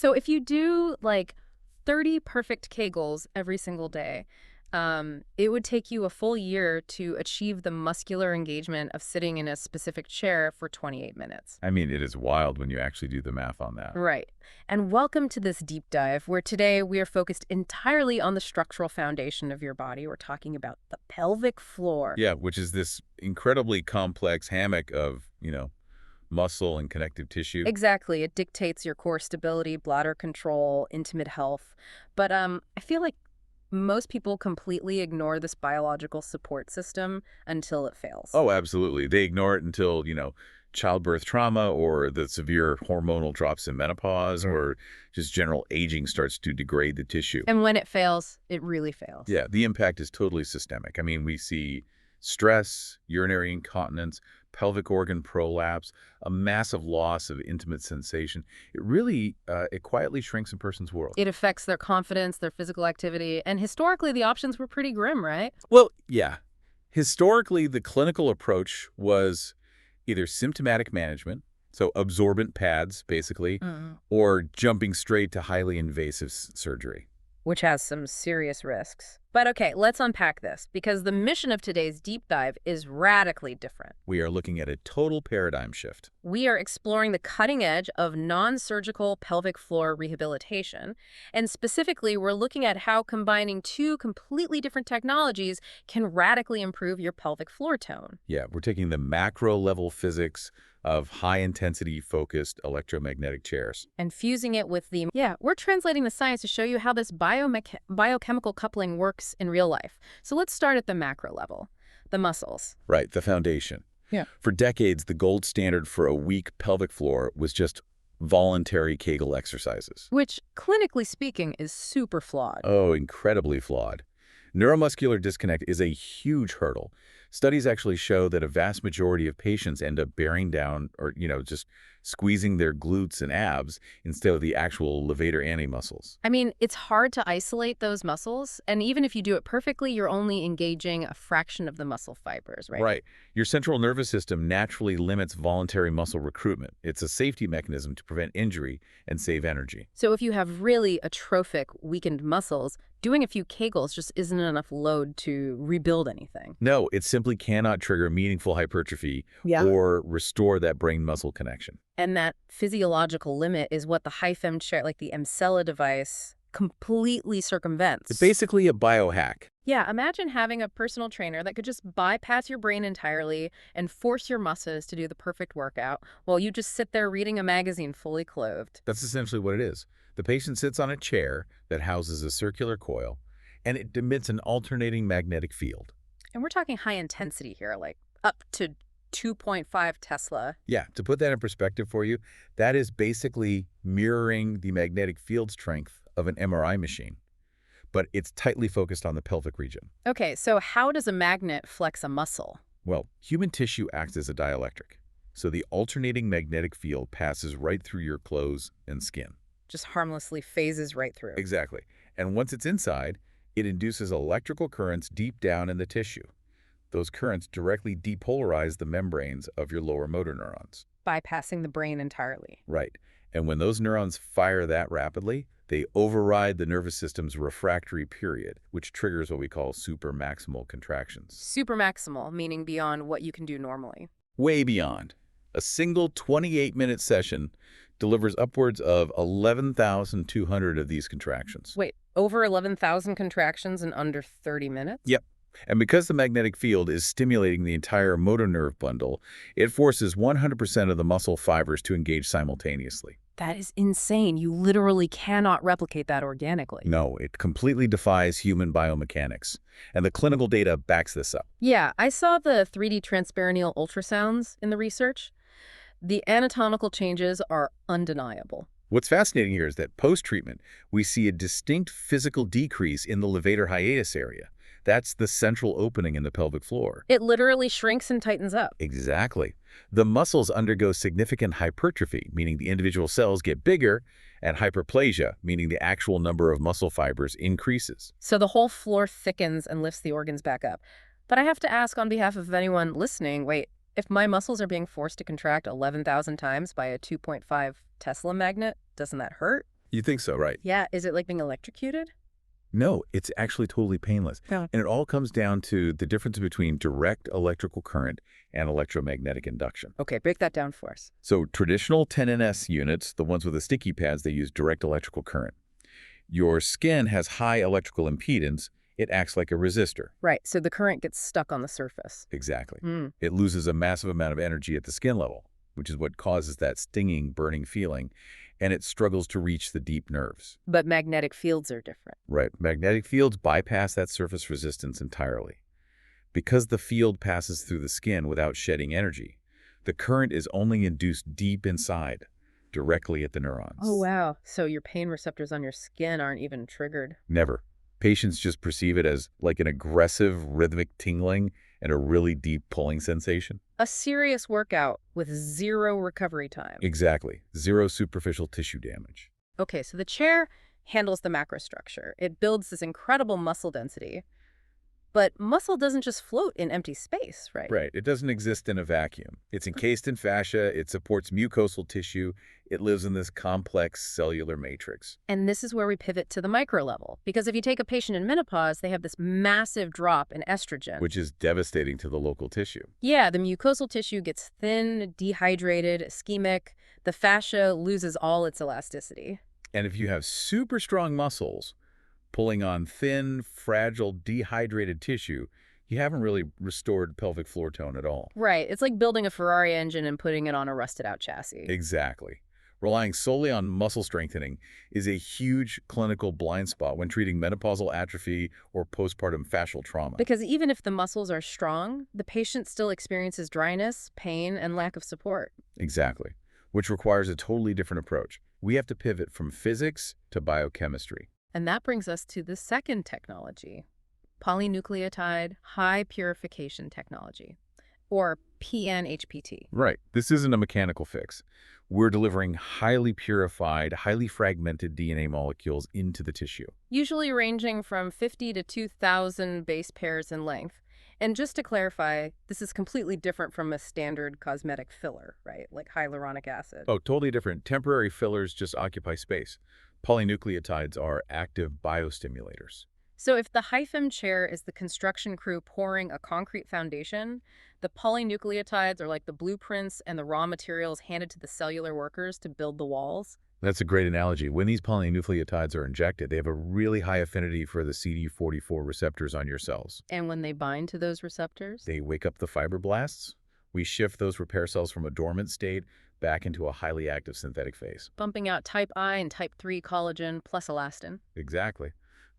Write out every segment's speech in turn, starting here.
So if you do like 30 perfect Kegels every single day, it would take you a full year to achieve the muscular engagement of sitting in a specific chair for 28 minutes. I mean, it is wild when you actually do the math on that. Right. And welcome to this deep dive, where today we are focused entirely on the structural foundation of your body. We're talking about the pelvic floor. Yeah, which is this incredibly complex hammock of, muscle and connective tissue. Exactly. It dictates your core stability, bladder control, intimate health. But I feel like most people completely ignore this biological support system until it fails. Oh, absolutely. They ignore it until, childbirth trauma or the severe hormonal drops in menopause or just general aging starts to degrade the tissue. And when it fails, it really fails. Yeah, the impact is totally systemic. I mean, we see stress, urinary incontinence, pelvic organ prolapse, a massive loss of intimate sensation. It really, it quietly shrinks a person's world. It affects their confidence, their physical activity, and historically the options were pretty grim, right? Well, yeah. Historically, the clinical approach was either symptomatic management, so absorbent pads, basically, or jumping straight to highly invasive surgery. Which has some serious risks. But okay, let's unpack this, because the mission of today's deep dive is radically different. We are looking at a total paradigm shift. We are exploring the cutting edge of non-surgical pelvic floor rehabilitation, and specifically, we're looking at how combining two completely different technologies can radically improve your pelvic floor tone. Yeah, we're taking the macro-level physics of high-intensity focused electromagnetic chairs. And fusing it with we're translating the science to show you how this biochemical coupling works in real life. So let's start at the macro level, the muscles. Right, the foundation. Yeah. For decades, the gold standard for a weak pelvic floor was just voluntary Kegel exercises. Which, clinically speaking, is super flawed. Oh, incredibly flawed. Neuromuscular disconnect is a huge hurdle. Studies actually show that a vast majority of patients end up bearing down or, just squeezing their glutes and abs instead of the actual levator ani muscles. I mean, it's hard to isolate those muscles, and even if you do it perfectly, you're only engaging a fraction of the muscle fibers, right? Right. Your central nervous system naturally limits voluntary muscle recruitment. It's a safety mechanism to prevent injury and save energy. So if you have really atrophic, weakened muscles, doing a few Kegels just isn't enough load to rebuild anything. No, it simply cannot trigger meaningful hypertrophy or restore that brain-muscle connection. And that physiological limit is what the HiFem chair, like the Emcella device, completely circumvents. It's basically a biohack. Yeah, imagine having a personal trainer that could just bypass your brain entirely and force your muscles to do the perfect workout while you just sit there reading a magazine fully clothed. That's essentially what it is. The patient sits on a chair that houses a circular coil, and it emits an alternating magnetic field. And we're talking high intensity here, like up to 2.5 Tesla. Yeah, to put that in perspective for you, that is basically mirroring the magnetic field strength of an MRI machine. But it's tightly focused on the pelvic region. Okay, so how does a magnet flex a muscle? Well, human tissue acts as a dielectric. So the alternating magnetic field passes right through your clothes and skin. Just harmlessly phases right through. Exactly. And once it's inside, it induces electrical currents deep down in the tissue. Those currents directly depolarize the membranes of your lower motor neurons. Bypassing the brain entirely. Right. And when those neurons fire that rapidly, they override the nervous system's refractory period, which triggers what we call supermaximal contractions. Supermaximal, meaning beyond what you can do normally. Way beyond. A single 28-minute session delivers upwards of 11,200 of these contractions. Wait, over 11,000 contractions in under 30 minutes? Yep. And because the magnetic field is stimulating the entire motor nerve bundle, it forces 100% of the muscle fibers to engage simultaneously. That is insane. You literally cannot replicate that organically. No, it completely defies human biomechanics. And the clinical data backs this up. Yeah, I saw the 3D transperineal ultrasounds in the research. The anatomical changes are undeniable. What's fascinating here is that post-treatment, we see a distinct physical decrease in the levator hiatus area. That's the central opening in the pelvic floor. It literally shrinks and tightens up. Exactly. The muscles undergo significant hypertrophy, meaning the individual cells get bigger, and hyperplasia, meaning the actual number of muscle fibers increases. So the whole floor thickens and lifts the organs back up. But I have to ask on behalf of anyone listening, wait, if my muscles are being forced to contract 11,000 times by a 2.5 Tesla magnet, doesn't that hurt? You think so, right? Yeah, is it like being electrocuted? No, it's actually totally painless. Yeah. And it all comes down to the difference between direct electrical current and electromagnetic induction. Okay, break that down for us. So traditional 10NS units, the ones with the sticky pads, they use direct electrical current. Your skin has high electrical impedance. It acts like a resistor. Right, so the current gets stuck on the surface. Exactly. Mm. It loses a massive amount of energy at the skin level, which is what causes that stinging, burning feeling, and it struggles to reach the deep nerves. But magnetic fields are different. Right. Magnetic fields bypass that surface resistance entirely. Because the field passes through the skin without shedding energy, the current is only induced deep inside, directly at the neurons. Oh, wow. So your pain receptors on your skin aren't even triggered. Never. Patients just perceive it as like an aggressive rhythmic tingling and a really deep pulling sensation. A serious workout with zero recovery time. Exactly. Zero superficial tissue damage. Okay, so the chair handles the macrostructure. It builds this incredible muscle density. But muscle doesn't just float in empty space, right? Right. It doesn't exist in a vacuum. It's encased in fascia. It supports mucosal tissue. It lives in this complex cellular matrix. And this is where we pivot to the micro level. Because if you take a patient in menopause, they have this massive drop in estrogen. Which is devastating to the local tissue. Yeah, the mucosal tissue gets thin, dehydrated, ischemic. The fascia loses all its elasticity. And if you have super strong muscles pulling on thin, fragile, dehydrated tissue, you haven't really restored pelvic floor tone at all. Right. It's like building a Ferrari engine and putting it on a rusted-out chassis. Exactly. Relying solely on muscle strengthening is a huge clinical blind spot when treating menopausal atrophy or postpartum fascial trauma. Because even if the muscles are strong, the patient still experiences dryness, pain, and lack of support. Exactly. Which requires a totally different approach. We have to pivot from physics to biochemistry. And that brings us to the second technology, polynucleotide high purification technology, or PNHPT. Right. This isn't a mechanical fix. We're delivering highly purified, highly fragmented DNA molecules into the tissue. Usually ranging from 50 to 2,000 base pairs in length. And just to clarify, this is completely different from a standard cosmetic filler, right? Like hyaluronic acid. Oh, totally different. Temporary fillers just occupy space. Polynucleotides are active biostimulators. So if the HiFM chair is the construction crew pouring a concrete foundation, the polynucleotides are like the blueprints and the raw materials handed to the cellular workers to build the walls. That's a great analogy. When these polynucleotides are injected, they have a really high affinity for the CD44 receptors on your cells. And when they bind to those receptors? They wake up the fibroblasts. We shift those repair cells from a dormant state back into a highly active synthetic phase. Bumping out type I and type 3 collagen plus elastin. Exactly.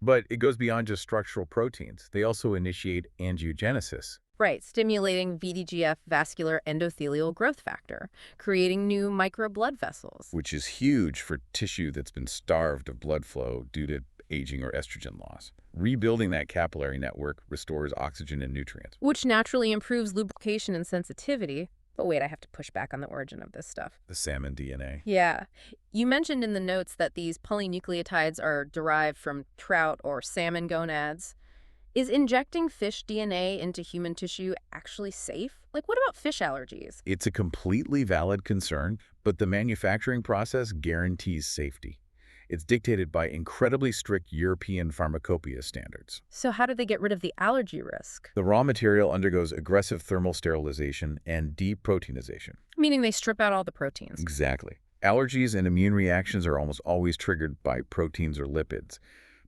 But it goes beyond just structural proteins. They also initiate angiogenesis. Right, stimulating VDGF vascular endothelial growth factor, creating new microblood vessels. Which is huge for tissue that's been starved of blood flow due to aging or estrogen loss. Rebuilding that capillary network restores oxygen and nutrients. Which naturally improves lubrication and sensitivity. But wait, I have to push back on the origin of this stuff. The salmon DNA. Yeah. You mentioned in the notes that these polynucleotides are derived from trout or salmon gonads. Is injecting fish DNA into human tissue actually safe? Like, what about fish allergies? It's a completely valid concern, but the manufacturing process guarantees safety. It's dictated by incredibly strict European pharmacopoeia standards. So how do they get rid of the allergy risk? The raw material undergoes aggressive thermal sterilization and deproteinization. Meaning they strip out all the proteins. Exactly. Allergies and immune reactions are almost always triggered by proteins or lipids.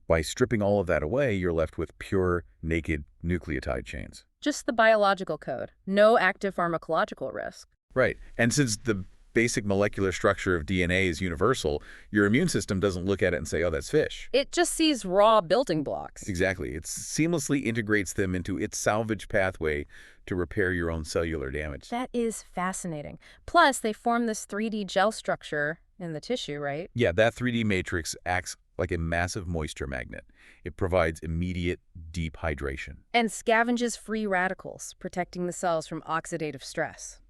By stripping all of that away, you're left with pure, naked nucleotide chains. Just the biological code. No active pharmacological risk. Right. And since the basic molecular structure of DNA is universal, your immune system doesn't look at it and say, oh, that's fish. It just sees raw building blocks. Exactly. It seamlessly integrates them into its salvage pathway to repair your own cellular damage. That is fascinating. Plus, they form this 3D gel structure in the tissue, right? Yeah, that 3D matrix acts like a massive moisture magnet. It provides immediate, deep hydration. And scavenges free radicals, protecting the cells from oxidative stress.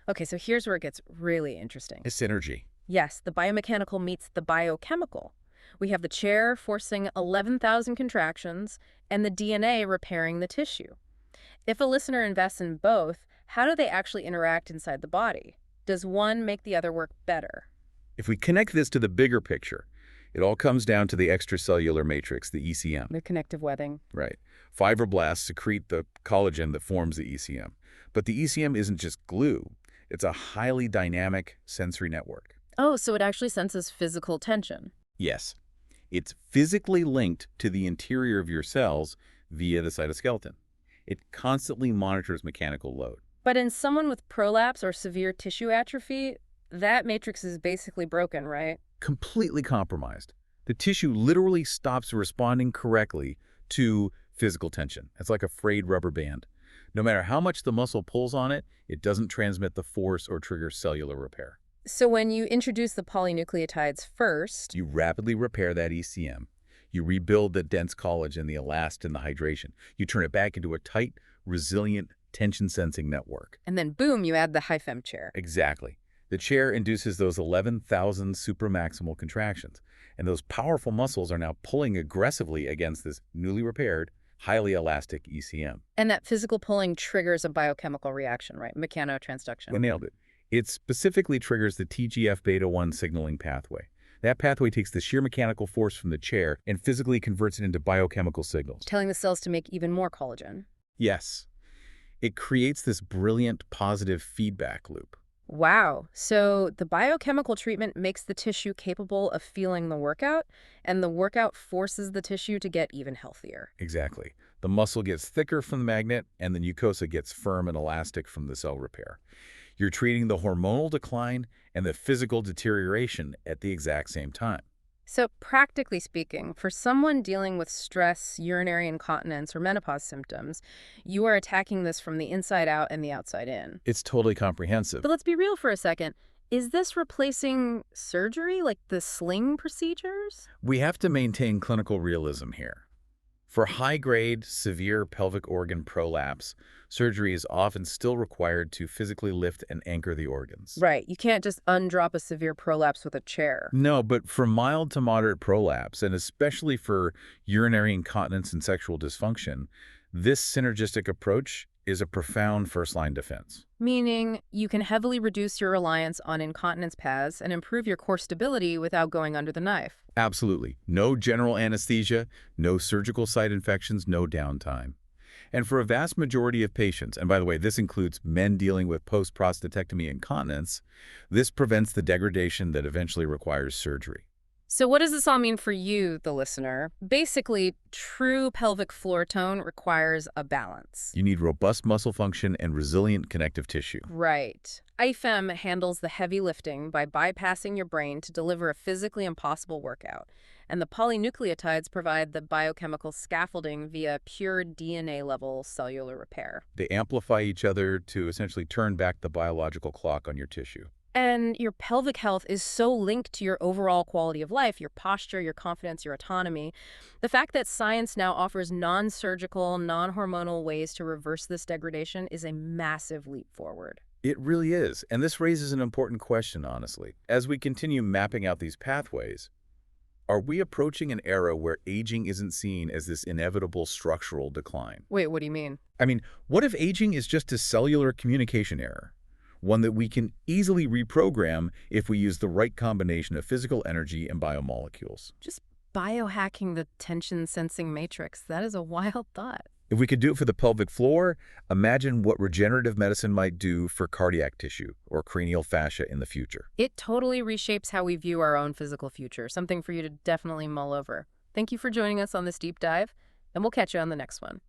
Okay, so here's where it gets really interesting. A synergy. Yes, the biomechanical meets the biochemical. We have the chair forcing 11,000 contractions and the DNA repairing the tissue. If a listener invests in both, how do they actually interact inside the body? Does one make the other work better? If we connect this to the bigger picture, It all comes down to the extracellular matrix, the ECM. The connective webbing. Right. Fibroblasts secrete the collagen that forms the ECM. But the ECM isn't just glue. It's a highly dynamic sensory network. Oh, so it actually senses physical tension. Yes. It's physically linked to the interior of your cells via the cytoskeleton. It constantly monitors mechanical load. But in someone with prolapse or severe tissue atrophy, that matrix is basically broken, right? Completely compromised. The tissue literally stops responding correctly to physical tension. It's like a frayed rubber band. No matter how much the muscle pulls on it, it doesn't transmit the force or trigger cellular repair. So when you introduce the polynucleotides first, You rapidly repair that ECM. You rebuild the dense collagen, the elastin, the hydration. You turn it back into a tight, resilient, tension-sensing network. and then boom, you add the HiFem chair. Exactly. The chair induces those 11,000 supramaximal contractions, and those powerful muscles are now pulling aggressively against this newly repaired, highly elastic ECM. And that physical pulling triggers a biochemical reaction, right? Mechanotransduction. We nailed it. It specifically triggers the TGF-beta-1 signaling pathway. That pathway takes the sheer mechanical force from the chair and physically converts it into biochemical signals. Telling the cells to make even more collagen. Yes. It creates this brilliant positive feedback loop. Wow. So the biochemical treatment makes the tissue capable of feeling the workout, and the workout forces the tissue to get even healthier. Exactly. The muscle gets thicker from the magnet, and the mucosa gets firm and elastic from the cell repair. You're treating the hormonal decline and the physical deterioration at the exact same time. So practically speaking, for someone dealing with stress, urinary incontinence, or menopause symptoms, you are attacking this from the inside out and the outside in. It's totally comprehensive. But let's be real for a second. Is this replacing surgery, like the sling procedures? We have to maintain clinical realism here. For high-grade, severe pelvic organ prolapse, surgery is often still required to physically lift and anchor the organs. Right. You can't just undrop a severe prolapse with a chair. No, but for mild to moderate prolapse, and especially for urinary incontinence and sexual dysfunction, this synergistic approach is a profound first-line defense. Meaning you can heavily reduce your reliance on incontinence pads and improve your core stability without going under the knife. Absolutely. No general anesthesia, no surgical site infections, no downtime. And for a vast majority of patients, and by the way, this includes men dealing with post-prostatectomy incontinence, this prevents the degradation that eventually requires surgery. So what does this all mean for you, the listener? Basically, true pelvic floor tone requires a balance. You need robust muscle function and resilient connective tissue. Right. IFEM handles the heavy lifting by bypassing your brain to deliver a physically impossible workout. And the polynucleotides provide the biochemical scaffolding via pure DNA-level cellular repair. They amplify each other to essentially turn back the biological clock on your tissue. And your pelvic health is so linked to your overall quality of life, your posture, your confidence, your autonomy. The fact that science now offers non-surgical, non-hormonal ways to reverse this degradation is a massive leap forward. It really is. And this raises an important question, honestly. As we continue mapping out these pathways, are we approaching an era where aging isn't seen as this inevitable structural decline? Wait, what do you mean? I mean, what if aging is just a cellular communication error? One that we can easily reprogram if we use the right combination of physical energy and biomolecules. Just biohacking the tension-sensing matrix. That is a wild thought. If we could do it for the pelvic floor, imagine what regenerative medicine might do for cardiac tissue or cranial fascia in the future. It totally reshapes how we view our own physical future, something for you to definitely mull over. Thank you for joining us on this deep dive, and we'll catch you on the next one.